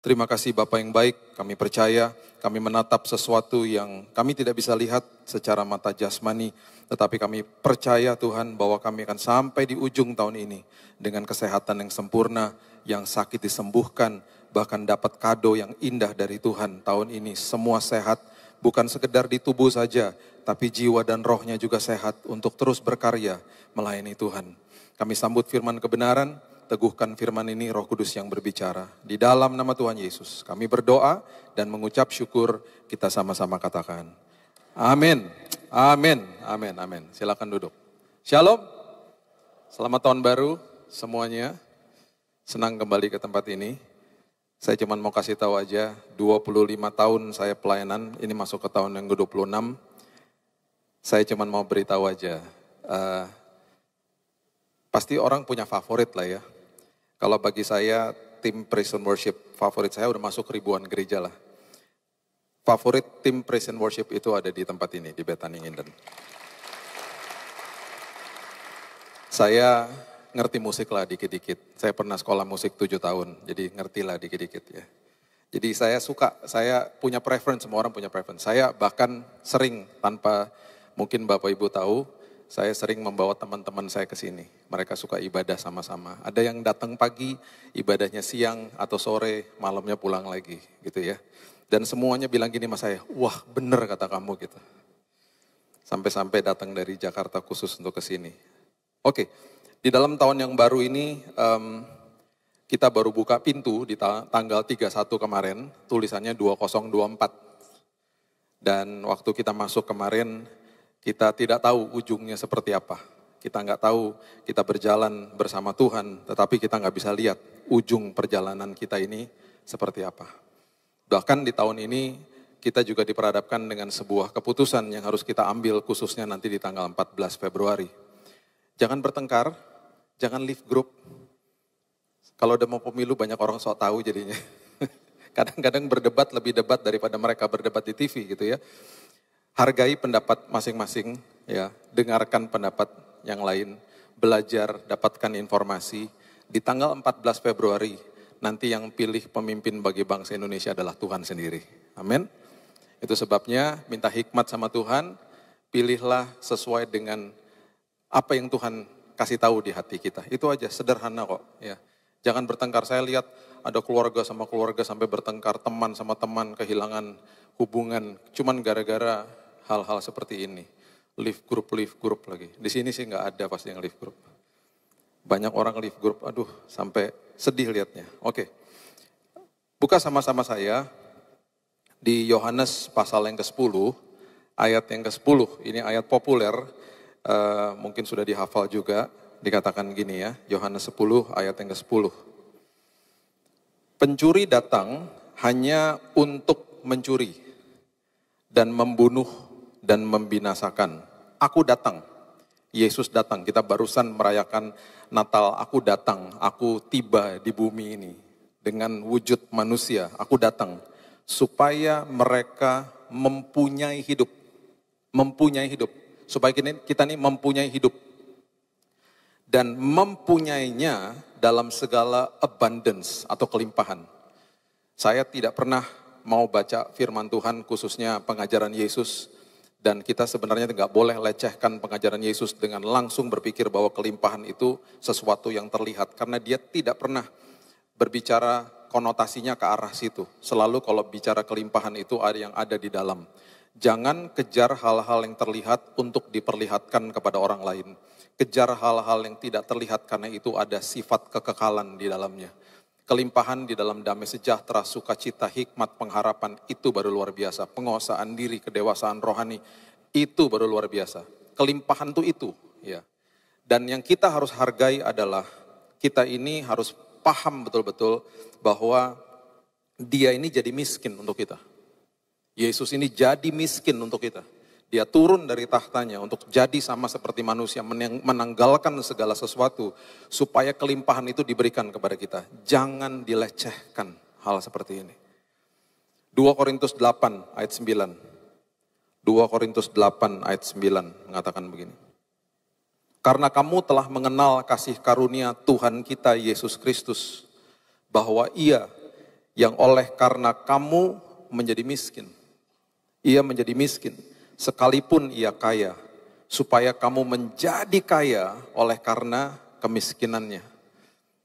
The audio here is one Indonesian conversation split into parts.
Terima kasih Bapa yang baik, kami percaya, kami menatap sesuatu yang kami tidak bisa lihat secara mata jasmani, tetapi kami percaya Tuhan bahwa kami akan sampai di ujung tahun ini dengan kesehatan yang sempurna, yang sakit disembuhkan, bahkan dapat kado yang indah dari Tuhan tahun ini. Semua sehat, bukan sekedar di tubuh saja, tapi jiwa dan rohnya juga sehat untuk terus berkarya melayani Tuhan. Kami sambut firman kebenaran, teguhkan firman ini, Roh Kudus yang berbicara. Di dalam nama Tuhan Yesus, kami berdoa dan mengucap syukur, kita sama-sama katakan. Amin, amin, amin, amin. Silakan duduk. Shalom, selamat tahun baru semuanya. Senang kembali ke tempat ini. Saya cuma mau kasih tahu aja, 25 tahun saya pelayanan, ini masuk ke tahun yang ke-26. Saya cuma mau beritahu aja, pasti orang punya favorit lah ya. Kalau bagi saya, tim Praise and Worship favorit saya udah masuk ribuan gereja lah. Favorit tim Praise and Worship itu ada di tempat ini, di Bethany Nginden. Saya ngerti musik lah dikit-dikit. Saya pernah sekolah musik 7 tahun, jadi ngerti lah dikit-dikit ya. Jadi saya suka, saya punya preference, semua orang punya preference. Saya bahkan sering tanpa mungkin Bapak Ibu tahu, saya sering membawa teman-teman saya ke sini. Mereka suka ibadah sama-sama. Ada yang datang pagi, ibadahnya siang atau sore, malamnya pulang lagi gitu ya. Dan semuanya bilang gini sama saya, wah bener kata kamu gitu. Sampai-sampai datang dari Jakarta khusus untuk ke sini. Oke, di dalam tahun yang baru ini kita baru buka pintu di tanggal 31 kemarin, tulisannya 2024. Dan waktu kita masuk kemarin, kita tidak tahu ujungnya seperti apa. Kita nggak tahu kita berjalan bersama Tuhan, tetapi kita nggak bisa lihat ujung perjalanan kita ini seperti apa. Bahkan di tahun ini kita juga diperhadapkan dengan sebuah keputusan yang harus kita ambil khususnya nanti di tanggal 14 Februari. Jangan bertengkar, jangan leave group. Kalau udah mau pemilu banyak orang sok tahu jadinya. Kadang-kadang berdebat lebih debat daripada mereka berdebat di TV gitu ya. Hargai pendapat masing-masing, ya, dengarkan pendapat yang lain, belajar, dapatkan informasi. Di tanggal 14 Februari, nanti yang pilih pemimpin bagi bangsa Indonesia adalah Tuhan sendiri. Amin. Itu sebabnya minta hikmat sama Tuhan, pilihlah sesuai dengan apa yang Tuhan kasih tahu di hati kita. Itu aja, sederhana kok. Ya. Jangan bertengkar, saya lihat ada keluarga sama keluarga sampai bertengkar, teman sama teman, kehilangan hubungan, cuman gara-gara hal-hal seperti ini. Leave group lagi. Di sini sih nggak ada pasti yang leave group. Banyak orang leave group, aduh sampai sedih liatnya. Oke, buka sama-sama saya di Yohanes pasal yang ke-10, ayat yang ke-10. Ini ayat populer, mungkin sudah dihafal juga. Dikatakan gini ya, Yohanes 10 ayat yang ke-10. Pencuri datang hanya untuk mencuri dan membunuh dan membinasakan. Aku datang, Yesus datang. Kita barusan merayakan Natal, aku datang, aku tiba di bumi ini dengan wujud manusia. Aku datang supaya mereka mempunyai hidup. Mempunyai hidup. Supaya kita ini mempunyai hidup. Dan mempunyainya dalam segala abundance atau kelimpahan. Saya tidak pernah mau baca firman Tuhan khususnya pengajaran Yesus. Dan kita sebenarnya nggak boleh lecehkan pengajaran Yesus dengan langsung berpikir bahwa kelimpahan itu sesuatu yang terlihat. Karena dia tidak pernah berbicara konotasinya ke arah situ. Selalu kalau bicara kelimpahan itu ada yang ada di dalam. Jangan kejar hal-hal yang terlihat untuk diperlihatkan kepada orang lain. Kejar hal-hal yang tidak terlihat karena itu ada sifat kekekalan di dalamnya. Kelimpahan di dalam damai sejahtera, sukacita, hikmat, pengharapan, itu baru luar biasa. Penguasaan diri, kedewasaan rohani, itu baru luar biasa. Kelimpahan itu. Ya. Dan yang kita harus hargai adalah, kita ini harus paham betul-betul bahwa dia ini jadi miskin untuk kita. Yesus ini jadi miskin untuk kita. Dia turun dari tahtanya untuk jadi sama seperti manusia, menanggalkan segala sesuatu supaya kelimpahan itu diberikan kepada kita. Jangan dilecehkan hal seperti ini. 2 Korintus 8 ayat 9. 2 Korintus 8 ayat 9 mengatakan begini. Karena kamu telah mengenal kasih karunia Tuhan kita Yesus Kristus, bahwa Ia yang oleh karena kamu menjadi miskin, ia menjadi miskin, sekalipun ia kaya, supaya kamu menjadi kaya oleh karena kemiskinannya.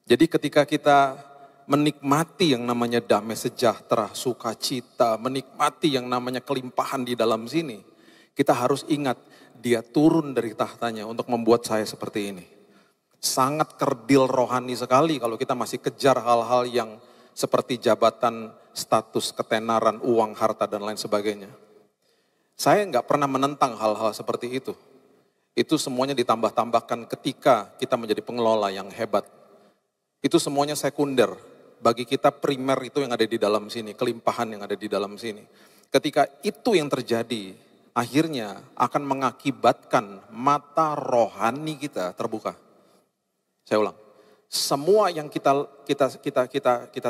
Jadi ketika kita menikmati yang namanya damai sejahtera, sukacita, menikmati yang namanya kelimpahan di dalam sini, kita harus ingat dia turun dari tahtanya untuk membuat saya seperti ini. Sangat kerdil rohani sekali kalau kita masih kejar hal-hal yang seperti jabatan, status, ketenaran, uang, harta, dan lain sebagainya. Saya nggak pernah menentang hal-hal seperti itu. Itu semuanya ditambah-tambahkan ketika kita menjadi pengelola yang hebat. Itu semuanya sekunder. Bagi kita primer itu yang ada di dalam sini, kelimpahan yang ada di dalam sini. Ketika itu yang terjadi, akhirnya akan mengakibatkan mata rohani kita terbuka. Saya ulang, semua yang kita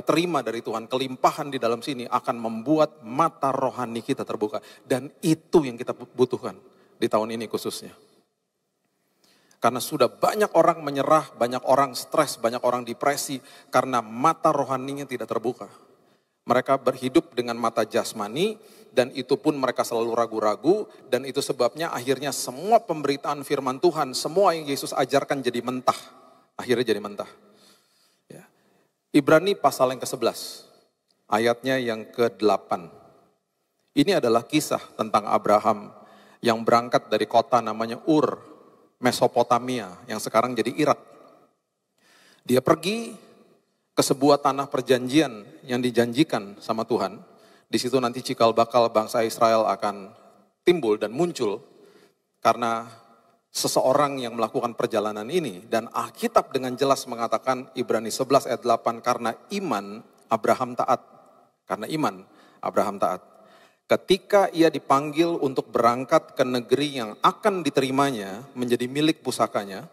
terima dari Tuhan, kelimpahan di dalam sini akan membuat mata rohani kita terbuka. Dan itu yang kita butuhkan di tahun ini khususnya. Karena sudah banyak orang menyerah, banyak orang stres, banyak orang depresi karena mata rohaninya tidak terbuka. Mereka berhidup dengan mata jasmani dan itu pun mereka selalu ragu-ragu dan itu sebabnya akhirnya semua pemberitaan firman Tuhan, semua yang Yesus ajarkan jadi mentah. Akhirnya jadi mentah. Ya. Ibrani pasal yang ke-11, ayatnya yang ke-8. Ini adalah kisah tentang Abraham yang berangkat dari kota namanya Ur, Mesopotamia, yang sekarang jadi Irak. Dia pergi ke sebuah tanah perjanjian yang dijanjikan sama Tuhan. Di situ nanti cikal bakal bangsa Israel akan timbul dan muncul karena seseorang yang melakukan perjalanan ini. Dan Alkitab dengan jelas mengatakan Ibrani 11 ayat 8, karena iman Abraham taat. Karena iman Abraham taat. Ketika ia dipanggil untuk berangkat ke negeri yang akan diterimanya menjadi milik pusakanya,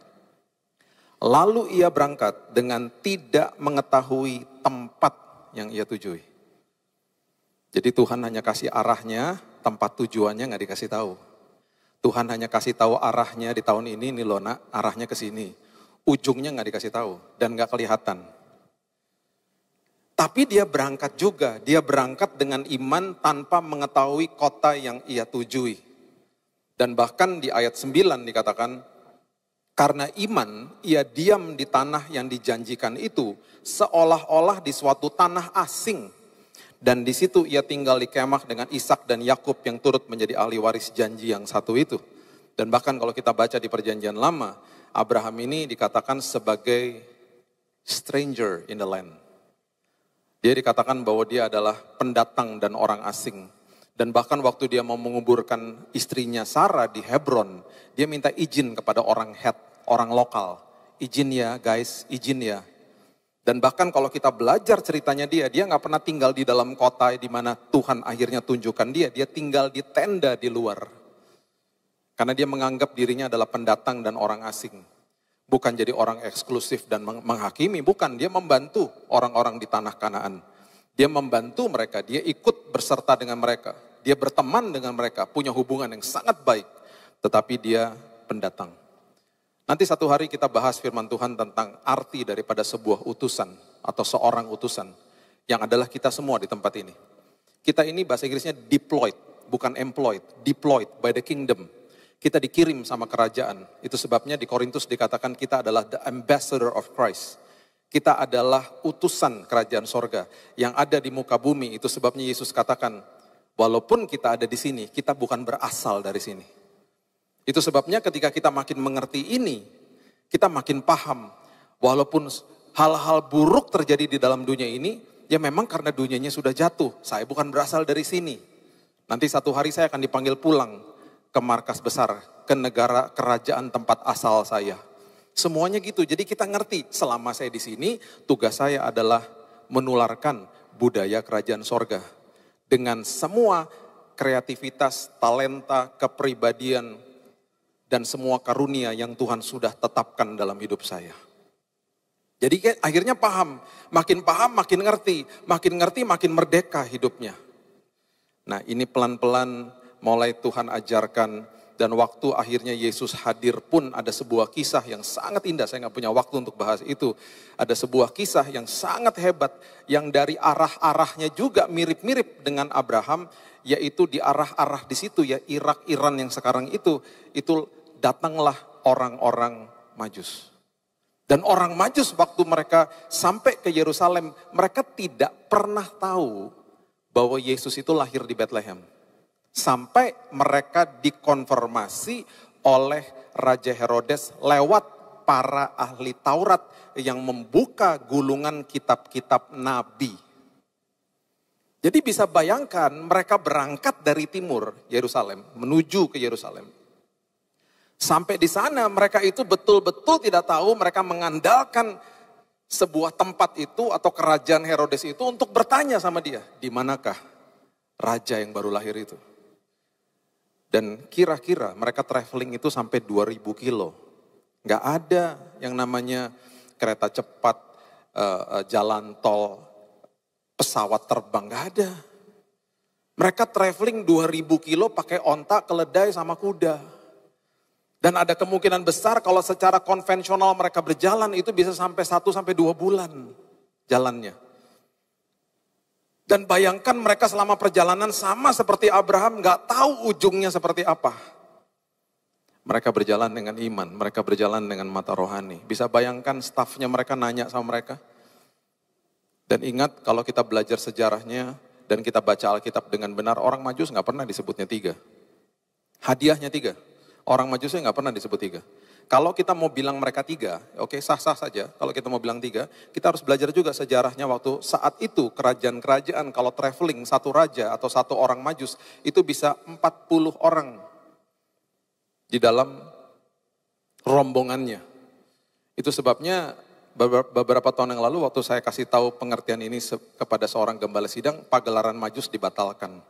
lalu ia berangkat dengan tidak mengetahui tempat yang ia tujui. Jadi Tuhan hanya kasih arahnya, tempat tujuannya nggak dikasih tahu. Tuhan hanya kasih tahu arahnya di tahun ini, nih loh nak, arahnya ke sini. Ujungnya nggak dikasih tahu dan nggak kelihatan. Tapi dia berangkat juga, dia berangkat dengan iman tanpa mengetahui kota yang ia tujui. Dan bahkan di ayat 9 dikatakan, karena iman ia diam di tanah yang dijanjikan itu, seolah-olah di suatu tanah asing. Dan di situ ia tinggal di kemah dengan Ishak dan Yakub yang turut menjadi ahli waris janji yang satu itu. Dan bahkan kalau kita baca di perjanjian lama, Abraham ini dikatakan sebagai stranger in the land. Dia dikatakan bahwa dia adalah pendatang dan orang asing. Dan bahkan waktu dia mau menguburkan istrinya Sarah di Hebron, dia minta izin kepada orang Het, orang lokal. Izin ya guys, izin ya. Dan bahkan kalau kita belajar ceritanya dia nggak pernah tinggal di dalam kota di mana Tuhan akhirnya tunjukkan dia tinggal di tenda di luar. Karena dia menganggap dirinya adalah pendatang dan orang asing. Bukan jadi orang eksklusif dan menghakimi, bukan. Dia membantu orang-orang di tanah Kanaan. Dia membantu mereka, dia ikut berserta dengan mereka. Dia berteman dengan mereka, punya hubungan yang sangat baik. Tetapi dia pendatang. Nanti satu hari kita bahas firman Tuhan tentang arti daripada sebuah utusan atau seorang utusan. Yang adalah kita semua di tempat ini. Kita ini bahasa Inggrisnya deployed, bukan employed. Deployed by the kingdom. Kita dikirim sama kerajaan. Itu sebabnya di Korintus dikatakan kita adalah the ambassador of Christ. Kita adalah utusan kerajaan sorga yang ada di muka bumi. Itu sebabnya Yesus katakan, walaupun kita ada di sini, kita bukan berasal dari sini. Itu sebabnya ketika kita makin mengerti ini, kita makin paham. Walaupun hal-hal buruk terjadi di dalam dunia ini, ya memang karena dunianya sudah jatuh. Saya bukan berasal dari sini. Nanti satu hari saya akan dipanggil pulang ke markas besar, ke negara kerajaan tempat asal saya. Semuanya gitu, jadi kita ngerti selama saya di sini, tugas saya adalah menularkan budaya kerajaan sorga. Dengan semua kreativitas, talenta, kepribadian, dan semua karunia yang Tuhan sudah tetapkan dalam hidup saya. Jadi akhirnya paham, makin ngerti, makin merdeka hidupnya. Nah ini pelan-pelan mulai Tuhan ajarkan Dan waktu akhirnya Yesus hadir pun ada sebuah kisah yang sangat indah. Saya nggak punya waktu untuk bahas itu. Ada sebuah kisah yang sangat hebat. Yang dari arah-arahnya juga mirip-mirip dengan Abraham. Yaitu di arah-arah di situ ya, Irak, Iran yang sekarang itu datanglah orang-orang Majus. Dan orang Majus waktu mereka sampai ke Yerusalem, mereka tidak pernah tahu bahwa Yesus itu lahir di Bethlehem. Sampai mereka dikonfirmasi oleh Raja Herodes lewat para ahli Taurat yang membuka gulungan kitab-kitab nabi. Jadi bisa bayangkan mereka berangkat dari timur Yerusalem menuju ke Yerusalem. Sampai di sana mereka itu betul-betul tidak tahu, mereka mengandalkan sebuah tempat itu atau kerajaan Herodes itu untuk bertanya sama dia, di manakah raja yang baru lahir itu? Dan kira-kira mereka traveling itu sampai 2000 kilo. Nggak ada yang namanya kereta cepat, jalan tol, pesawat terbang, nggak ada. Mereka traveling 2000 kilo pakai onta, keledai sama kuda. Dan ada kemungkinan besar kalau secara konvensional mereka berjalan itu bisa sampai 1-2 bulan jalannya. Dan bayangkan mereka selama perjalanan sama seperti Abraham, gak tahu ujungnya seperti apa. Mereka berjalan dengan iman, mereka berjalan dengan mata rohani. Bisa bayangkan stafnya mereka nanya sama mereka. Dan ingat kalau kita belajar sejarahnya dan kita baca Alkitab dengan benar, orang Majus gak pernah disebutnya 3. Hadiahnya 3. Orang Majusnya gak pernah disebut 3. Kalau kita mau bilang mereka 3, oke, sah-sah saja. Kalau kita mau bilang 3, kita harus belajar juga sejarahnya waktu saat itu kerajaan-kerajaan kalau traveling satu raja atau satu orang Majus itu bisa 40 orang di dalam rombongannya. Itu sebabnya beberapa tahun yang lalu waktu saya kasih tahu pengertian ini kepada seorang gembala sidang, pagelaran Majus dibatalkan.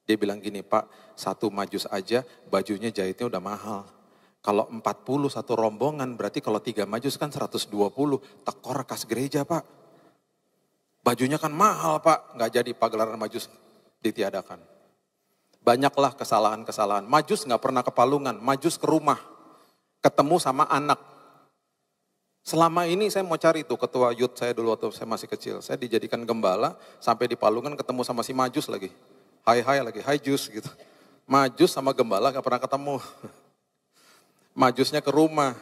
Dia bilang gini, Pak, satu Majus aja bajunya jahitnya udah mahal. Kalau 40 satu rombongan berarti kalau 3 Majus kan 120, tekor kas gereja Pak. Bajunya kan mahal Pak, nggak jadi pagelaran Majus ditiadakan. Banyaklah kesalahan-kesalahan. Majus nggak pernah ke Palungan, Majus ke rumah, ketemu sama anak. Selama ini saya mau cari tuh ketua youth saya dulu waktu saya masih kecil. Saya dijadikan gembala, sampai di Palungan ketemu sama si Majus lagi. Hai lagi, hai Jus gitu. Majus sama gembala nggak pernah ketemu. Majusnya ke rumah.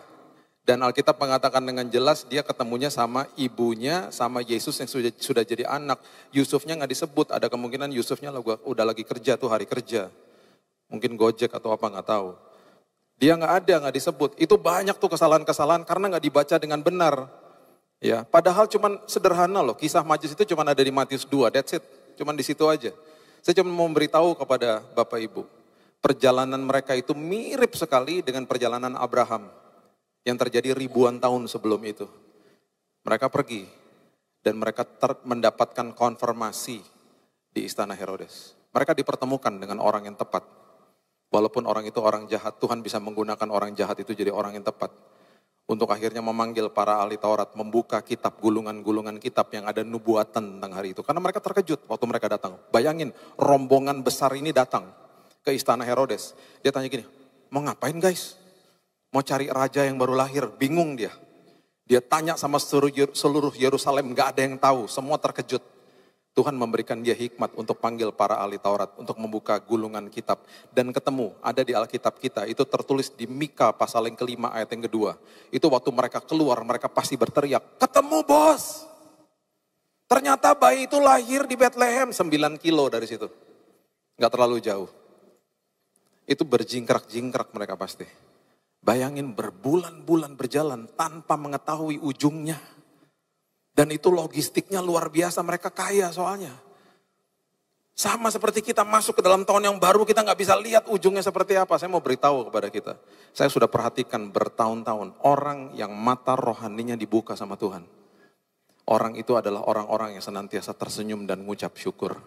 Dan Alkitab mengatakan dengan jelas dia ketemunya sama ibunya, sama Yesus yang sudah jadi anak. Yusufnya nggak disebut, ada kemungkinan Yusufnya udah lagi kerja tuh hari kerja. Mungkin Gojek atau apa nggak tahu. Dia nggak disebut. Itu banyak tuh kesalahan-kesalahan karena nggak dibaca dengan benar. Ya, padahal cuman sederhana loh, kisah Majus itu cuman ada di Matius 2, that's it. Cuman di situ aja. Saya cuma mau memberitahu kepada Bapak Ibu. Perjalanan mereka itu mirip sekali dengan perjalanan Abraham yang terjadi ribuan tahun sebelum itu. Mereka pergi dan mereka mendapatkan konfirmasi di istana Herodes. Mereka dipertemukan dengan orang yang tepat. Walaupun orang itu orang jahat, Tuhan bisa menggunakan orang jahat itu jadi orang yang tepat. Untuk akhirnya memanggil para ahli Taurat, membuka kitab, gulungan-gulungan kitab yang ada nubuatan tentang hari itu. Karena mereka terkejut waktu mereka datang. Bayangin, rombongan besar ini datang ke istana Herodes. Dia tanya gini, mau ngapain guys? Mau cari raja yang baru lahir, bingung dia. Dia tanya sama seluruh Yerusalem, gak ada yang tahu, semua terkejut. Tuhan memberikan dia hikmat untuk panggil para ahli Taurat, untuk membuka gulungan kitab. Dan ketemu, ada di Alkitab kita, itu tertulis di Mika pasal yang kelima ayat yang kedua. Itu waktu mereka keluar, mereka pasti berteriak, ketemu bos. Ternyata bayi itu lahir di Bethlehem, 9 kilo dari situ. Gak terlalu jauh. Itu berjingkrak-jingkrak mereka pasti. Bayangin berbulan-bulan berjalan tanpa mengetahui ujungnya. Dan itu logistiknya luar biasa, mereka kaya soalnya. Sama seperti kita masuk ke dalam tahun yang baru, kita nggak bisa lihat ujungnya seperti apa. Saya mau beritahu kepada kita. Saya sudah perhatikan bertahun-tahun, orang yang mata rohaninya dibuka sama Tuhan. Orang itu adalah orang-orang yang senantiasa tersenyum dan mengucap syukur.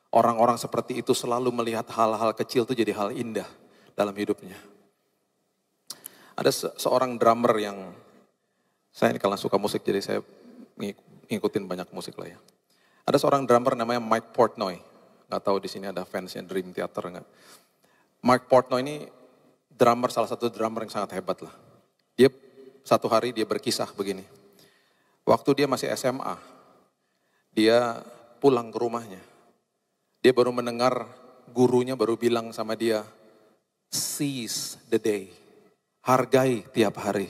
Orang-orang seperti itu selalu melihat hal-hal kecil itu jadi hal indah dalam hidupnya. Ada seorang drummer yang, saya ini kalau suka musik jadi saya ngikutin banyak musik lah ya. Ada seorang drummer namanya Mike Portnoy. Gak tahu di sini ada fansnya Dream Theater nggak? Mike Portnoy ini salah satu drummer yang sangat hebat lah. Dia satu hari dia berkisah begini. Waktu dia masih SMA, dia pulang ke rumahnya. Dia baru mendengar gurunya baru bilang sama dia, seize the day, hargai tiap hari.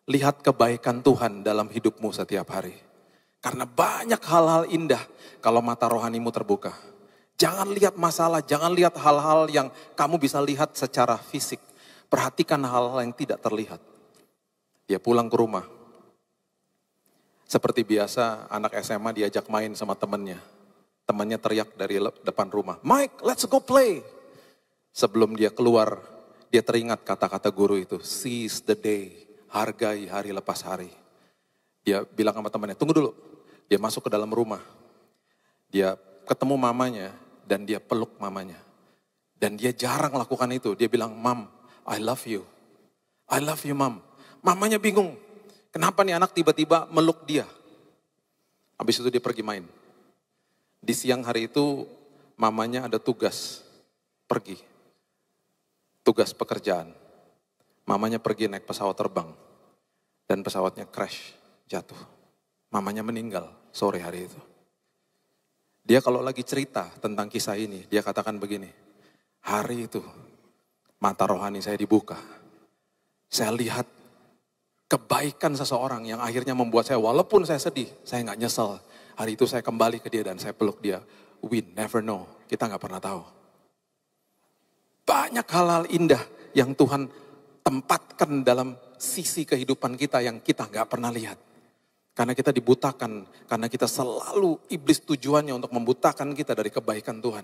Lihat kebaikan Tuhan dalam hidupmu setiap hari. Karena banyak hal-hal indah kalau mata rohanimu terbuka. Jangan lihat masalah, jangan lihat hal-hal yang kamu bisa lihat secara fisik. Perhatikan hal-hal yang tidak terlihat. Dia pulang ke rumah. Seperti biasa anak SMA diajak main sama temannya. Temannya teriak dari depan rumah, Mike, let's go play. Sebelum dia keluar, dia teringat kata-kata guru itu, seize the day, hargai hari lepas hari. Dia bilang sama temannya, tunggu dulu. Dia masuk ke dalam rumah. Dia ketemu mamanya dan dia peluk mamanya. Dan dia jarang lakukan itu. Dia bilang, Mom, I love you. I love you, Mom. Mamanya bingung. Kenapa nih anak tiba-tiba meluk dia? Habis itu dia pergi main. Di siang hari itu mamanya ada tugas pergi. Tugas pekerjaan. Mamanya pergi naik pesawat terbang. Dan pesawatnya crash, jatuh. Mamanya meninggal sore hari itu. Dia kalau lagi cerita tentang kisah ini, dia katakan begini. Hari itu mata rohani saya dibuka. Saya lihat kebaikan seseorang yang akhirnya membuat saya, walaupun saya sedih, saya gak nyesel. Hari itu saya kembali ke dia dan saya peluk dia. We never know, kita gak pernah tahu. Banyak hal-hal indah yang Tuhan tempatkan dalam sisi kehidupan kita yang kita gak pernah lihat. Karena kita dibutakan, karena kita selalu iblis tujuannya untuk membutakan kita dari kebaikan Tuhan.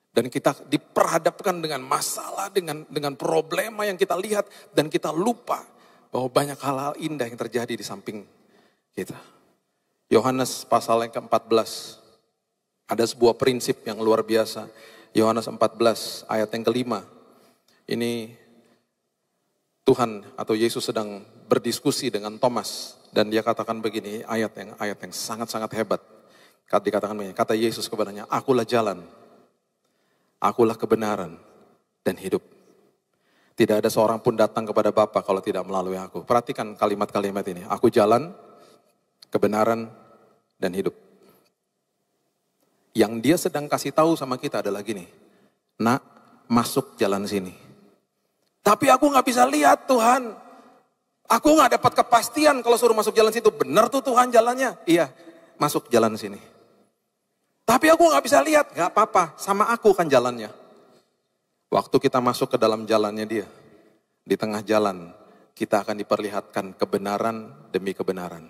Dan kita diperhadapkan dengan masalah, dengan problema yang kita lihat dan kita lupa bahwa banyak hal-hal indah yang terjadi di samping kita. Yohanes pasal yang ke-14, ada sebuah prinsip yang luar biasa. Yohanes 14 ayat yang ke-5, ini Tuhan atau Yesus sedang berdiskusi dengan Thomas. Dan dia katakan begini, ayat yang sangat-sangat hebat. Dikatakan begini, kata Yesus kepadanya, akulah jalan, akulah kebenaran dan hidup. Tidak ada seorang pun datang kepada Bapa kalau tidak melalui aku. Perhatikan kalimat-kalimat ini. Aku jalan, kebenaran, dan hidup. Yang dia sedang kasih tahu sama kita adalah gini. Nak, masuk jalan sini. Tapi aku gak bisa lihat Tuhan. Aku gak dapat kepastian kalau suruh masuk jalan situ. Benar tuh Tuhan jalannya? Iya, masuk jalan sini. Tapi aku gak bisa lihat. Gak apa-apa, sama aku kan jalannya. Waktu kita masuk ke dalam jalannya dia, di tengah jalan, kita akan diperlihatkan kebenaran demi kebenaran.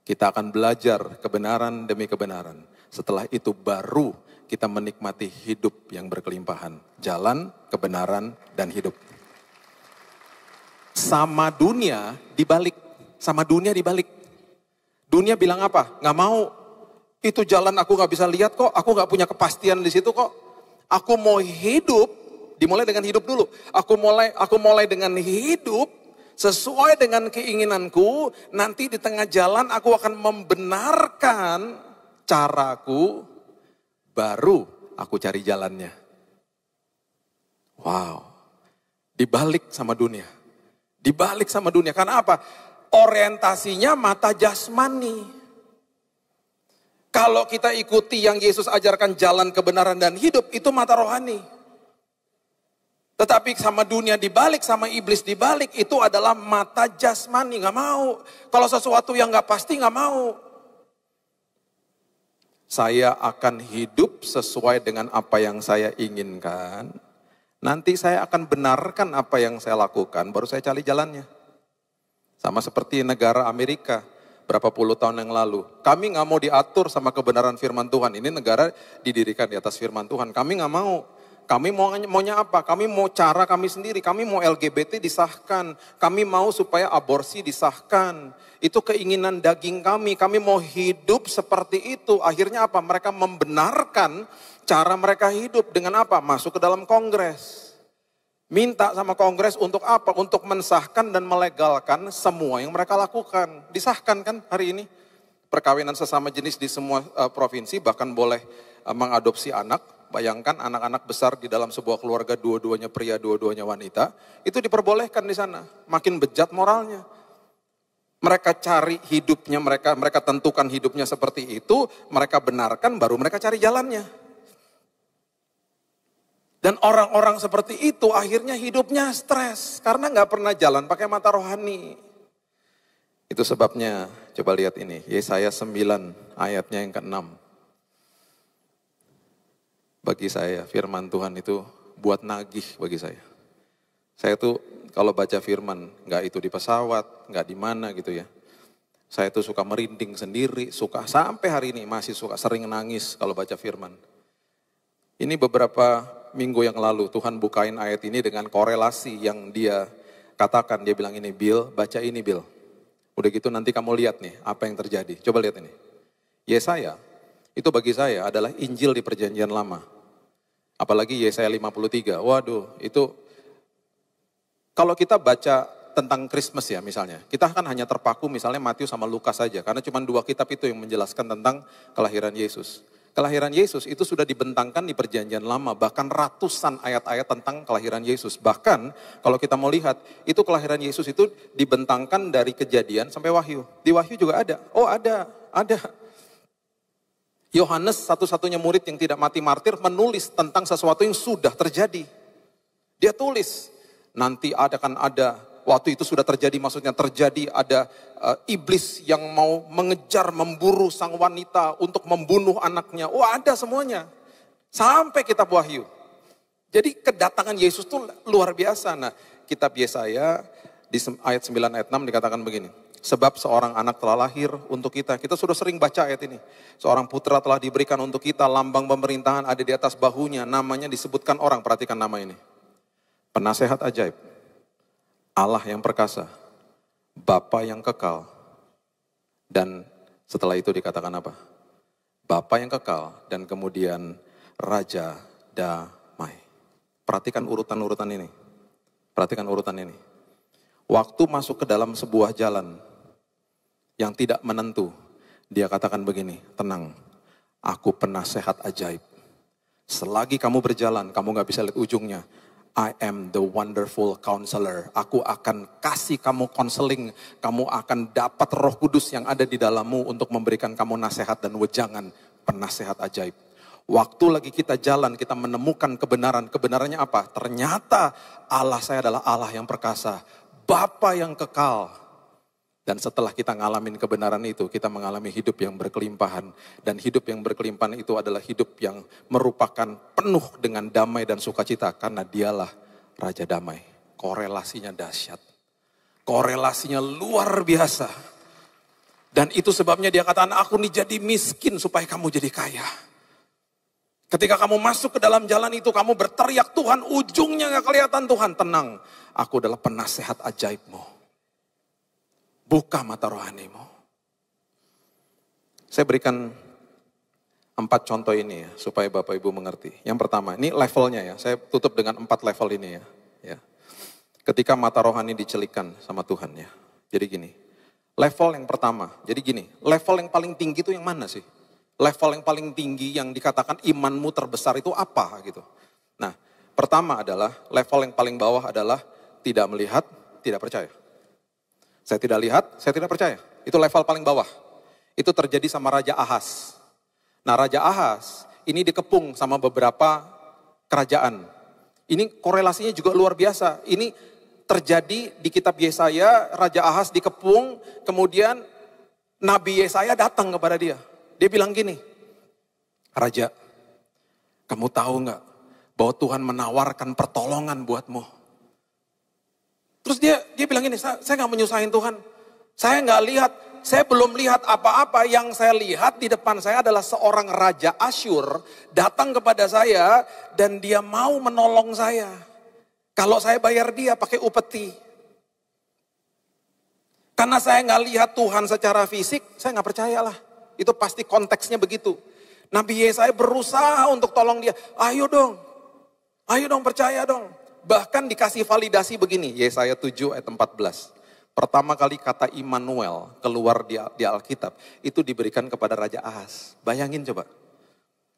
Kita akan belajar kebenaran demi kebenaran. Setelah itu baru kita menikmati hidup yang berkelimpahan. Jalan, kebenaran, dan hidup. Sama dunia dibalik. Sama dunia dibalik. Dunia bilang apa? Gak mau. Itu jalan aku gak bisa lihat kok. Aku gak punya kepastian di situ kok. Aku mau hidup. Dimulai dengan hidup dulu. Aku mulai dengan hidup sesuai dengan keinginanku. Nanti di tengah jalan aku akan membenarkan caraku. Baru aku cari jalannya. Wow. Dibalik sama dunia. Dibalik sama dunia. Karena apa? Orientasinya mata jasmani. Kalau kita ikuti yang Yesus ajarkan jalan kebenaran dan hidup, itu mata rohani. Tetapi sama dunia dibalik, sama iblis dibalik, itu adalah mata jasmani, gak mau. Kalau sesuatu yang gak pasti gak mau. Saya akan hidup sesuai dengan apa yang saya inginkan. Nanti saya akan benarkan apa yang saya lakukan, baru saya cari jalannya. Sama seperti negara Amerika, berapa puluh tahun yang lalu. Kami gak mau diatur sama kebenaran firman Tuhan. Ini negara didirikan di atas firman Tuhan, kami gak mau. Kami maunya apa? Kami mau cara kami sendiri. Kami mau LGBT disahkan. Kami mau supaya aborsi disahkan. Itu keinginan daging kami. Kami mau hidup seperti itu. Akhirnya apa? Mereka membenarkan cara mereka hidup. Dengan apa? Masuk ke dalam kongres. Minta sama kongres untuk apa? Untuk mensahkan dan melegalkan semua yang mereka lakukan. Disahkan kan hari ini? Perkawinan sesama jenis di semua provinsi. Bahkan boleh mengadopsi anak. Bayangkan anak-anak besar di dalam sebuah keluarga, dua-duanya pria, dua-duanya wanita, itu diperbolehkan di sana. Makin bejat moralnya. Mereka cari hidupnya, mereka tentukan hidupnya seperti itu, mereka benarkan, baru mereka cari jalannya. Dan orang-orang seperti itu akhirnya hidupnya stres, karena nggak pernah jalan pakai mata rohani. Itu sebabnya, coba lihat ini, Yesaya 9 ayatnya yang ke-6. Bagi saya, firman Tuhan itu buat nagih bagi saya. Saya tuh kalau baca firman, nggak itu di pesawat, nggak di mana gitu ya. Saya tuh suka merinding sendiri, suka sampai hari ini masih suka sering nangis kalau baca firman. Ini beberapa minggu yang lalu Tuhan bukain ayat ini dengan korelasi yang dia katakan. Dia bilang ini, Bill, baca ini Bill. Udah gitu nanti kamu lihat nih apa yang terjadi. Coba lihat ini. Yesaya, itu bagi saya adalah Injil di perjanjian lama. Apalagi Yesaya 53, waduh itu... Kalau kita baca tentang Christmas ya misalnya, kita kan hanya terpaku misalnya Matius sama Lukas saja, karena cuma 2 kitab itu yang menjelaskan tentang kelahiran Yesus. Kelahiran Yesus itu sudah dibentangkan di perjanjian lama, bahkan ratusan ayat-ayat tentang kelahiran Yesus. Bahkan kalau kita mau lihat, itu kelahiran Yesus itu dibentangkan dari Kejadian sampai Wahyu. Di Wahyu juga ada, oh ada. Yohanes satu-satunya murid yang tidak mati martir menulis tentang sesuatu yang sudah terjadi. Dia tulis. Nanti akan ada, waktu itu sudah terjadi, maksudnya terjadi ada iblis yang mau mengejar, memburu sang wanita untuk membunuh anaknya. Oh ada semuanya, sampai kitab Wahyu. Jadi kedatangan Yesus itu luar biasa. Nah kitab Yesaya di ayat 9 ayat 6 dikatakan begini. Sebab seorang anak telah lahir untuk kita. Kita sudah sering baca ayat ini. Seorang putra telah diberikan untuk kita, lambang pemerintahan ada di atas bahunya. Namanya disebutkan orang, perhatikan nama ini. Penasehat ajaib, Allah yang perkasa, Bapa yang kekal, dan setelah itu dikatakan apa? Bapa yang kekal dan kemudian Raja damai. Perhatikan urutan-urutan ini. Perhatikan urutan ini. Waktu masuk ke dalam sebuah jalan yang tidak menentu, dia katakan begini, tenang, aku penasehat ajaib. Selagi kamu berjalan, kamu gak bisa lihat ujungnya. I am the wonderful counselor. Aku akan kasih kamu konseling. Kamu akan dapat Roh Kudus yang ada di dalammu untuk memberikan kamu nasihat dan wejangan. Penasehat ajaib. Waktu lagi kita jalan, kita menemukan kebenaran. Kebenarannya apa? Ternyata Allah saya adalah Allah yang perkasa. Bapa yang kekal. Dan setelah kita ngalamin kebenaran itu, kita mengalami hidup yang berkelimpahan. Dan hidup yang berkelimpahan itu adalah hidup yang merupakan penuh dengan damai dan sukacita. Karena dialah Raja Damai. Korelasinya dahsyat. Korelasinya luar biasa. Dan itu sebabnya dia katakan, aku nih jadi miskin supaya kamu jadi kaya. Ketika kamu masuk ke dalam jalan itu, kamu berteriak, Tuhan ujungnya gak kelihatan Tuhan. Tenang, aku adalah penasehat ajaibmu. Buka mata rohanimu. Saya berikan 4 contoh ini ya, supaya Bapak Ibu mengerti. Yang pertama, ini levelnya ya, saya tutup dengan 4 level ini ya. Ketika mata rohani dicelikan sama Tuhan ya. Jadi gini, level yang pertama, jadi gini, level yang paling tinggi itu yang mana sih? Level yang paling tinggi yang dikatakan imanmu terbesar itu apa gitu. Nah, pertama adalah, level yang paling bawah adalah tidak melihat, tidak percaya. Saya tidak lihat, saya tidak percaya. Itu level paling bawah. Itu terjadi sama Raja Ahaz. Nah Raja Ahaz ini dikepung sama beberapa kerajaan. Ini korelasinya juga luar biasa. Ini terjadi di kitab Yesaya, Raja Ahaz dikepung, kemudian Nabi Yesaya datang kepada dia. Dia bilang gini, Raja, kamu tahu gak bahwa Tuhan menawarkan pertolongan buatmu? Terus dia bilang gini, saya gak menyusahin Tuhan. Saya gak lihat, saya belum lihat apa-apa. Yang saya lihat di depan saya adalah seorang Raja Asyur datang kepada saya dan dia mau menolong saya. Kalau saya bayar dia pakai upeti. Karena saya gak lihat Tuhan secara fisik, saya gak percayalah. Itu pasti konteksnya begitu. Nabi Yesaya berusaha untuk tolong dia. Ayo dong percaya dong. Bahkan dikasih validasi begini, Yesaya 7 ayat 14. Pertama kali kata Immanuel keluar di Alkitab, itu diberikan kepada Raja Ahaz. Bayangin coba.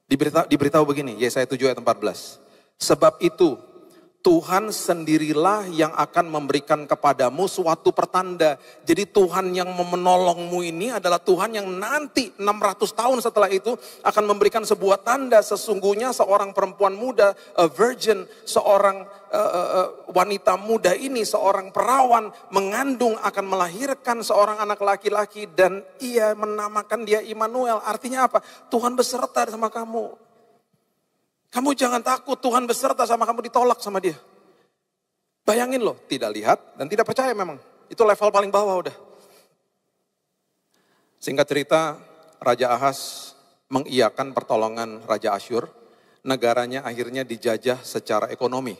Diberitahu begini, Yesaya 7 ayat 14. Sebab itu Tuhan sendirilah yang akan memberikan kepadamu suatu pertanda. Jadi Tuhan yang menolongmu ini adalah Tuhan yang nanti 600 tahun setelah itu akan memberikan sebuah tanda. Sesungguhnya seorang perempuan muda, a virgin, seorang wanita muda ini, seorang perawan mengandung akan melahirkan seorang anak laki-laki dan ia menamakan dia Immanuel. Artinya apa? Tuhan beserta sama kamu. Kamu jangan takut, Tuhan beserta sama kamu, ditolak sama dia. Bayangin loh, tidak lihat dan tidak percaya memang. Itu level paling bawah udah. Singkat cerita, Raja Ahaz mengiyakan pertolongan Raja Asyur. Negaranya akhirnya dijajah secara ekonomi.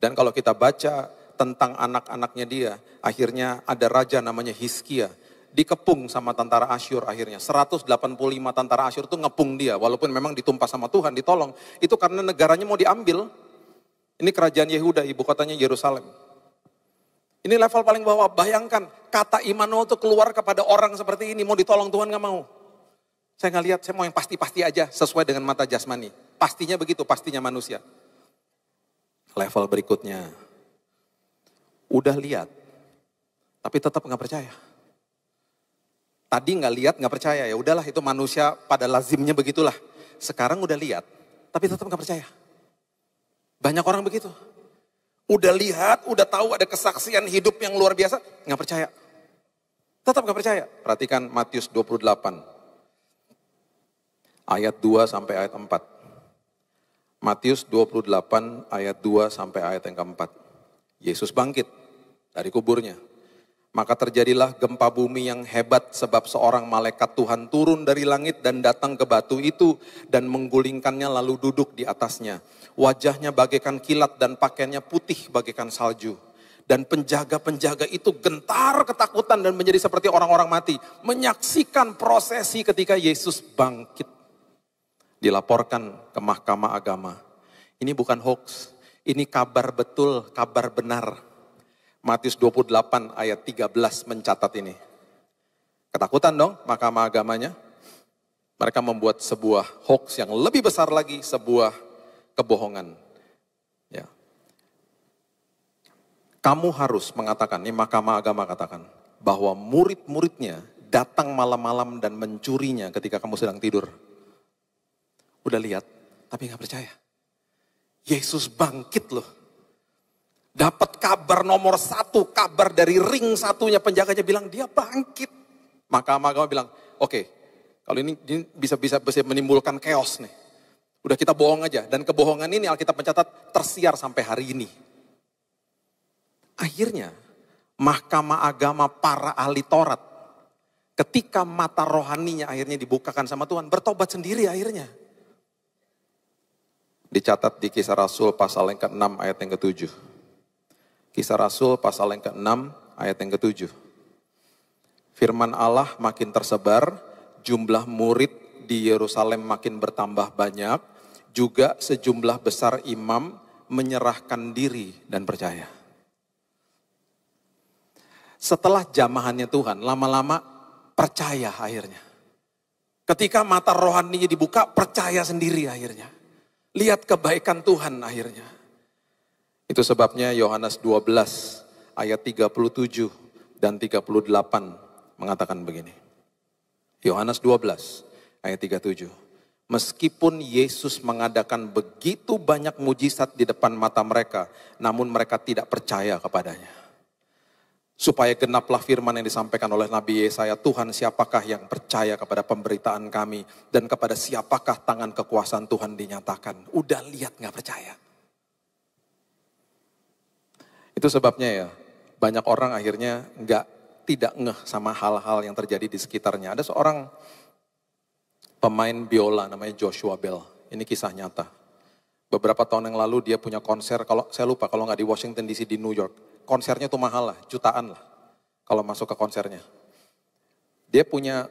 Dan kalau kita baca tentang anak-anaknya dia, akhirnya ada raja namanya Hizkia. Dikepung sama tentara Asyur akhirnya. 185 tentara Asyur itu ngepung dia. Walaupun memang ditumpas sama Tuhan, ditolong. Itu karena negaranya mau diambil. Ini kerajaan Yehuda, ibu kotanya Yerusalem. Ini level paling bawah. Bayangkan, kata Immanuel itu keluar kepada orang seperti ini. Mau ditolong Tuhan gak mau. Saya gak lihat, saya mau yang pasti-pasti aja. Sesuai dengan mata jasmani. Pastinya begitu, pastinya manusia. Level berikutnya. Udah lihat, tapi tetap gak percaya. Tadi nggak lihat, nggak percaya, ya udahlah itu manusia pada lazimnya begitulah. Sekarang udah lihat, tapi tetap nggak percaya. Banyak orang begitu. Udah lihat, udah tahu ada kesaksian hidup yang luar biasa, nggak percaya. Tetap nggak percaya. Perhatikan Matius 28, ayat 2 sampai ayat 4. Matius 28 ayat 2 sampai ayat yang keempat. Yesus bangkit dari kuburnya. Maka terjadilah gempa bumi yang hebat sebab seorang malaikat Tuhan turun dari langit dan datang ke batu itu dan menggulingkannya lalu duduk di atasnya. Wajahnya bagaikan kilat dan pakaiannya putih bagaikan salju. Dan penjaga-penjaga itu gentar ketakutan dan menjadi seperti orang-orang mati. Menyaksikan prosesi ketika Yesus bangkit. Dilaporkan ke mahkamah agama. Ini bukan hoax, ini kabar betul, kabar benar. Matius 28 ayat 13 mencatat ini. Ketakutan dong mahkamah agamanya. Mereka membuat sebuah hoax yang lebih besar lagi, sebuah kebohongan. Ya. Kamu harus mengatakan, ini mahkamah agama katakan, bahwa murid-muridnya datang malam-malam dan mencurinya ketika kamu sedang tidur. Udah lihat, tapi gak percaya. Yesus bangkit loh. Dapat kabar nomor 1, kabar dari ring satunya, penjaganya bilang dia bangkit. Maka agama bilang, oke, kalau ini bisa menimbulkan chaos nih. Udah kita bohong aja, dan kebohongan ini Alkitab mencatat tersiar sampai hari ini. Akhirnya, mahkamah agama para ahli Taurat, ketika mata rohaninya akhirnya dibukakan sama Tuhan, bertobat sendiri akhirnya. Dicatat di Kisah Rasul pasal yang ke-6 ayat yang ke-7. Kisah Rasul pasal yang ke-6 ayat yang ke-7. Firman Allah makin tersebar, jumlah murid di Yerusalem makin bertambah banyak, juga sejumlah besar imam menyerahkan diri dan percaya. Setelah jamahannya Tuhan, lama-lama percaya akhirnya. Ketika mata rohaninya dibuka, percaya sendiri akhirnya. Lihat kebaikan Tuhan akhirnya. Itu sebabnya Yohanes 12 ayat 37 dan 38 mengatakan begini. Yohanes 12 ayat 37. Meskipun Yesus mengadakan begitu banyak mujizat di depan mata mereka, namun mereka tidak percaya kepadanya. Supaya genaplah firman yang disampaikan oleh Nabi Yesaya, Tuhan siapakah yang percaya kepada pemberitaan kami, dan kepada siapakah tangan kekuasaan Tuhan dinyatakan. Udah lihat gak percaya. Itu sebabnya ya, banyak orang akhirnya tidak ngeh sama hal-hal yang terjadi di sekitarnya. Ada seorang pemain biola namanya Joshua Bell. Ini kisah nyata. Beberapa tahun yang lalu dia punya konser, kalau saya lupa kalau nggak di Washington DC, di New York. Konsernya tuh mahal lah, jutaan lah kalau masuk ke konsernya. Dia punya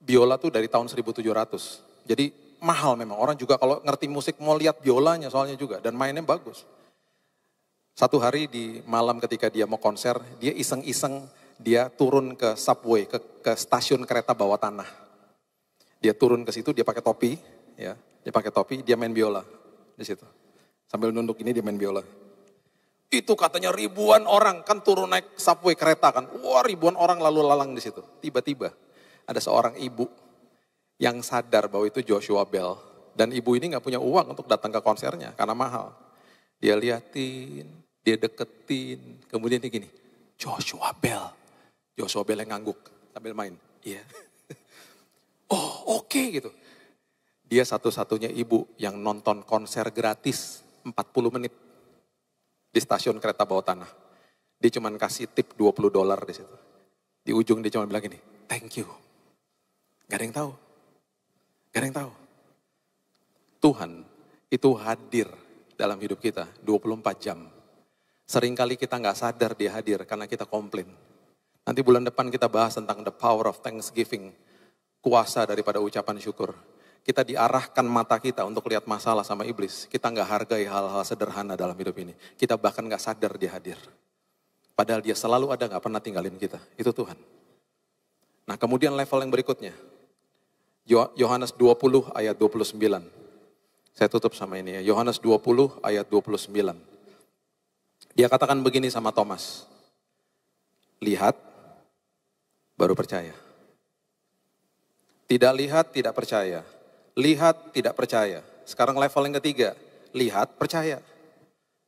biola tuh dari tahun 1700. Jadi mahal memang, orang juga kalau ngerti musik mau lihat biolanya soalnya juga, dan mainnya bagus. Satu hari di malam ketika dia mau konser, dia iseng-iseng, dia turun ke subway, ke stasiun kereta bawah tanah. Dia turun ke situ, dia pakai topi, ya. Dia pakai topi, dia main biola di situ. Sambil nunduk ini dia main biola. Itu katanya ribuan orang, kan turun naik subway kereta kan. Wah, ribuan orang lalu lalang di situ. Tiba-tiba ada seorang ibu yang sadar bahwa itu Joshua Bell. Dan ibu ini gak punya uang untuk datang ke konsernya karena mahal. Dia liatin, dia deketin, kemudian dia gini, Joshua Bell. Joshua Bell yang ngangguk sambil main. Iya. Oh, oke gitu. Dia satu-satunya ibu yang nonton konser gratis 40 menit di stasiun kereta bawah tanah. Dia cuma kasih tip $20 di situ. Di ujung dia cuma bilang gini, thank you. Gak ada yang tahu. Gak ada yang tahu. Tuhan itu hadir dalam hidup kita 24 jam. Seringkali kita gak sadar dia hadir karena kita komplain. Nanti bulan depan kita bahas tentang the power of thanksgiving. Kuasa daripada ucapan syukur. Kita diarahkan mata kita untuk lihat masalah sama iblis. Kita gak hargai hal-hal sederhana dalam hidup ini. Kita bahkan gak sadar dia hadir. Padahal dia selalu ada, gak pernah tinggalin kita. Itu Tuhan. Nah kemudian level yang berikutnya. Yohanes 20 ayat 29. Saya tutup sama ini ya. Yohanes 20 ayat 29. Dia katakan begini sama Thomas. Lihat, baru percaya. Tidak lihat, tidak percaya. Lihat, tidak percaya. Sekarang level yang ketiga. Lihat, percaya.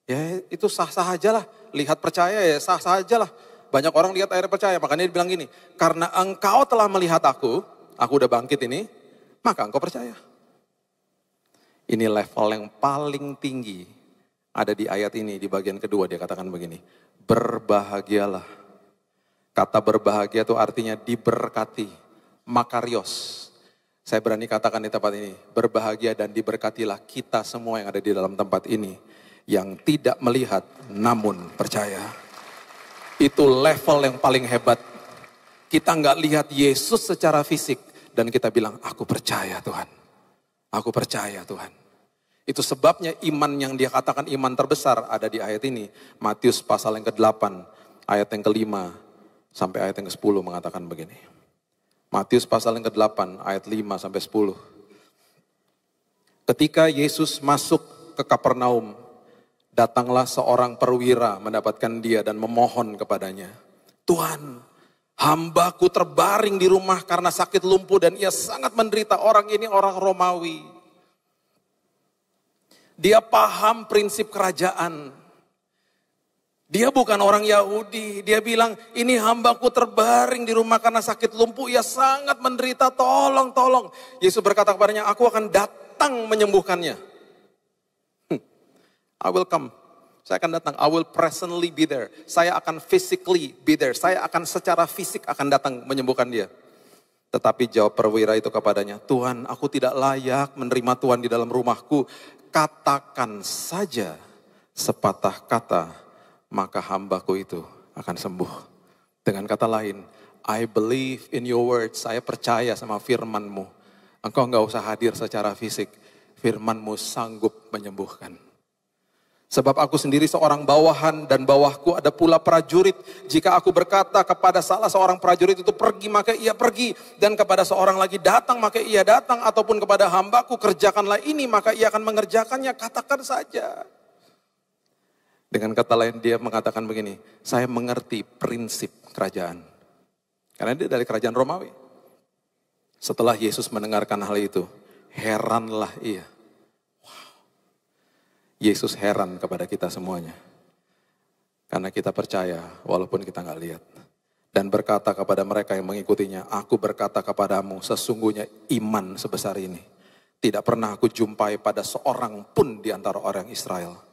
Ya itu sah-sah aja lah. Lihat, percaya ya sah-sah aja lah. Banyak orang lihat akhirnya percaya. Makanya dia bilang gini. Karena engkau telah melihat aku udah bangkit ini. Maka engkau percaya. Ini level yang paling tinggi. Ada di ayat ini, di bagian kedua dia katakan begini. Berbahagialah. Kata berbahagia itu artinya diberkati. Makarios. Saya berani katakan di tempat ini, berbahagia dan diberkatilah kita semua yang ada di dalam tempat ini. Yang tidak melihat namun percaya. Itu level yang paling hebat. Kita nggak lihat Yesus secara fisik. Dan kita bilang, aku percaya Tuhan. Aku percaya Tuhan. Itu sebabnya iman yang dia katakan iman terbesar ada di ayat ini. Matius pasal yang ke-8, ayat yang ke-5 sampai ayat yang ke-10 mengatakan begini. Matius pasal yang ke-8 ayat 5 sampai 10. Ketika Yesus masuk ke Kapernaum, datanglah seorang perwira mendapatkan dia dan memohon kepadanya. Tuhan, hambaku terbaring di rumah karena sakit lumpuh dan ia sangat menderita. Orang ini orang Romawi. Dia paham prinsip kerajaan. Dia bukan orang Yahudi. Dia bilang, ini hambaku terbaring di rumah karena sakit lumpuh. Ia sangat menderita, tolong. Yesus berkata kepadanya, aku akan datang menyembuhkannya. I will come. Saya akan datang. I will presently be there. Saya akan physically be there. Saya akan secara fisik akan datang menyembuhkan dia. Tetapi jawab perwira itu kepadanya, Tuhan, aku tidak layak menerima Tuhan di dalam rumahku. Katakan saja sepatah kata. Maka hambaku itu akan sembuh. Dengan kata lain, I believe in your word. Saya percaya sama firman-Mu. Engkau gak usah hadir secara fisik. Firman-Mu sanggup menyembuhkan. Sebab aku sendiri seorang bawahan dan bawahku ada pula prajurit. Jika aku berkata kepada salah seorang prajurit itu pergi, maka ia pergi. Dan kepada seorang lagi datang, maka ia datang. Ataupun kepada hambaku kerjakanlah ini, maka ia akan mengerjakannya. Katakan saja. Dengan kata lain dia mengatakan begini, saya mengerti prinsip kerajaan. Karena dia dari kerajaan Romawi. Setelah Yesus mendengarkan hal itu, heranlah ia. Wow. Yesus heran kepada kita semuanya. Karena kita percaya walaupun kita nggak lihat. Dan berkata kepada mereka yang mengikutinya, aku berkata kepadamu sesungguhnya iman sebesar ini. Tidak pernah aku jumpai pada seorang pun di antara orang Israel.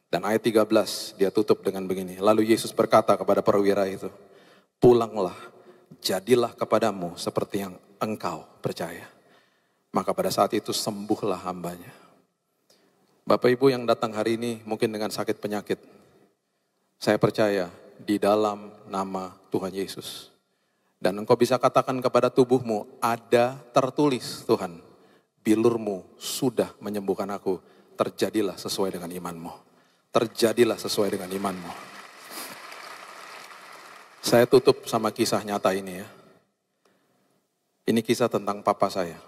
Dan ayat 13 dia tutup dengan begini. Lalu Yesus berkata kepada perwira itu, pulanglah, jadilah kepadamu seperti yang engkau percaya. Maka pada saat itu sembuhlah hambanya. Bapak Ibu yang datang hari ini mungkin dengan sakit penyakit. Saya percaya di dalam nama Tuhan Yesus. Dan engkau bisa katakan kepada tubuhmu, ada tertulis Tuhan, bilurmu sudah menyembuhkan aku. Terjadilah sesuai dengan imanmu. Terjadilah sesuai dengan imanmu. Saya tutup sama kisah nyata ini ya. Ini kisah tentang papa saya.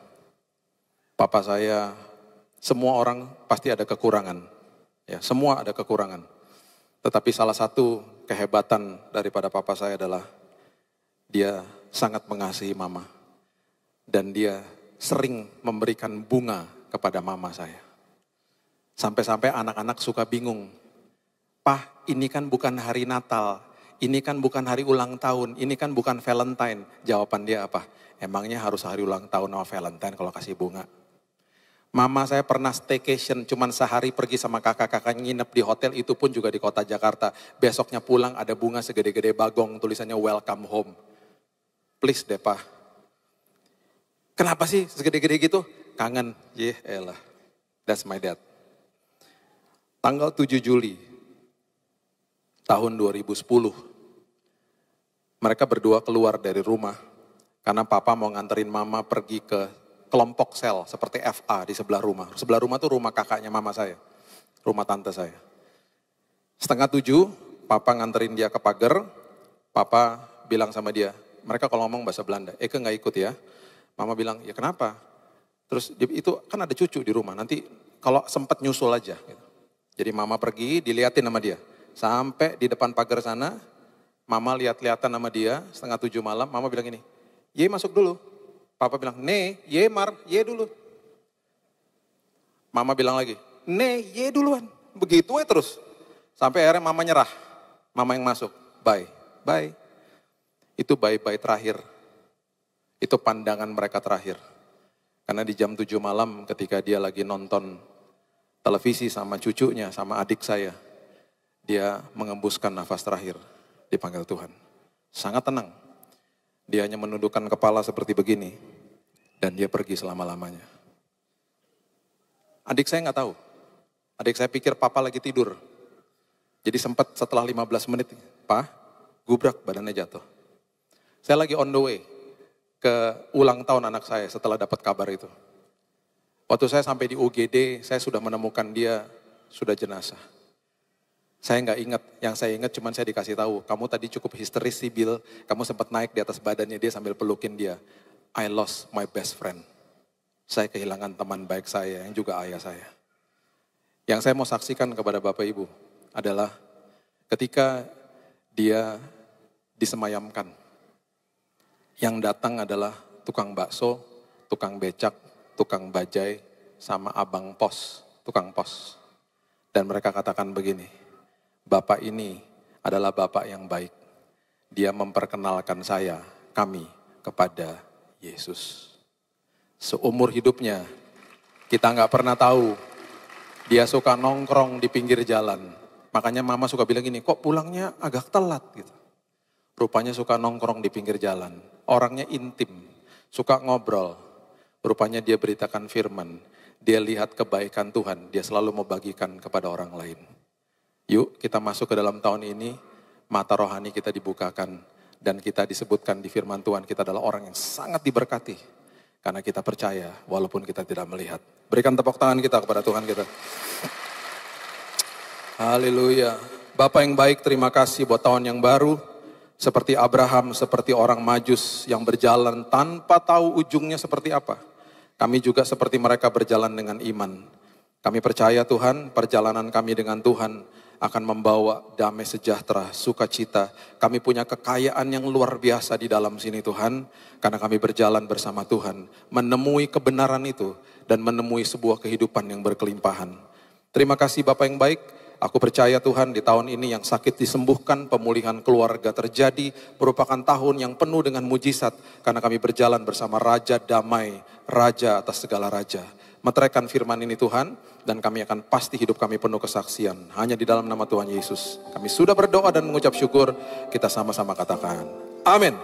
Papa saya, semua orang pasti ada kekurangan. Ya, semua ada kekurangan. Tetapi salah satu kehebatan daripada papa saya adalah dia sangat mengasihi mama. Dan dia sering memberikan bunga kepada mama saya. Sampai-sampai anak-anak suka bingung. Pak, ini kan bukan hari Natal, ini kan bukan hari ulang tahun, ini kan bukan Valentine. Jawaban dia apa? Emangnya harus hari ulang tahun sama Valentine kalau kasih bunga? Mama saya pernah staycation, cuman sehari pergi sama kakak-kakak nginep di hotel, itu pun juga di kota Jakarta. Besoknya pulang ada bunga segede-gede bagong, tulisannya welcome home. Please deh Pak. Kenapa sih segede-gede gitu? Kangen. Elah. That's my dad. Tanggal 7 Juli tahun 2010. Mereka berdua keluar dari rumah. Karena papa mau nganterin mama pergi ke kelompok sel seperti FA di sebelah rumah. Sebelah rumah tuh rumah kakaknya mama saya. Rumah tante saya. 6:30 papa nganterin dia ke pagar. Papa bilang sama dia, mereka kalau ngomong bahasa Belanda, Eke gak ikut ya. Mama bilang, ya kenapa? Terus itu kan ada cucu di rumah, nanti kalau sempat nyusul aja. Gitu. Jadi mama pergi, diliatin sama dia. Sampai di depan pagar sana, mama lihat-lihatan sama dia, 6:30 malam, mama bilang gini, Ye masuk dulu. Papa bilang, Ne, Ye Mar, Ye dulu. Mama bilang lagi, Ne, Ye duluan. Begitu ya terus. Sampai akhirnya mama nyerah, mama yang masuk, bye. Itu bye-bye terakhir. Itu pandangan mereka terakhir. Karena di jam 7 malam ketika dia lagi nonton televisi sama cucunya, sama adik saya, dia mengembuskan nafas terakhir, dipanggil Tuhan. Sangat tenang. Dia hanya menundukkan kepala seperti begini, dan dia pergi selama-lamanya. Adik saya nggak tahu. Adik saya pikir papa lagi tidur. Jadi sempat setelah 15 menit, Pak, gubrak badannya jatuh. Saya lagi on the way ke ulang tahun anak saya setelah dapat kabar itu. Waktu saya sampai di UGD, saya sudah menemukan dia sudah jenazah. Saya nggak ingat, yang saya ingat cuma saya dikasih tahu, kamu tadi cukup histeris sih Bill, kamu sempat naik di atas badannya dia sambil pelukin dia. I lost my best friend. Saya kehilangan teman baik saya yang juga ayah saya. Yang saya mau saksikan kepada Bapak Ibu adalah ketika dia disemayamkan. Yang datang adalah tukang bakso, tukang becak, tukang bajai, sama abang pos, tukang pos. Dan mereka katakan begini, Bapak ini adalah Bapak yang baik. Dia memperkenalkan kami kepada Yesus. Seumur hidupnya, kita nggak pernah tahu, dia suka nongkrong di pinggir jalan. Makanya mama suka bilang gini, kok pulangnya agak telat gitu. Rupanya suka nongkrong di pinggir jalan. Orangnya intim, suka ngobrol. Rupanya dia beritakan firman. Dia lihat kebaikan Tuhan, dia selalu mau bagikan kepada orang lain. Yuk kita masuk ke dalam tahun ini, mata rohani kita dibukakan. Dan kita disebutkan di firman Tuhan, kita adalah orang yang sangat diberkati. Karena kita percaya, walaupun kita tidak melihat. Berikan tepuk tangan kita kepada Tuhan kita. Haleluya. Bapak yang baik, terima kasih buat tahun yang baru. Seperti Abraham, seperti orang Majus yang berjalan tanpa tahu ujungnya seperti apa. Kami juga seperti mereka berjalan dengan iman. Kami percaya Tuhan, perjalanan kami dengan Tuhan akan membawa damai sejahtera, sukacita. Kami punya kekayaan yang luar biasa di dalam sini Tuhan. Karena kami berjalan bersama Tuhan, menemui kebenaran itu dan menemui sebuah kehidupan yang berkelimpahan. Terima kasih Bapak yang baik. Aku percaya Tuhan di tahun ini yang sakit disembuhkan, pemulihan keluarga terjadi, merupakan tahun yang penuh dengan mujizat. Karena kami berjalan bersama Raja Damai, Raja atas segala Raja. Meteraikan firman ini Tuhan, dan kami akan pasti hidup kami penuh kesaksian. Hanya di dalam nama Tuhan Yesus. Kami sudah berdoa dan mengucap syukur, kita sama-sama katakan, amin.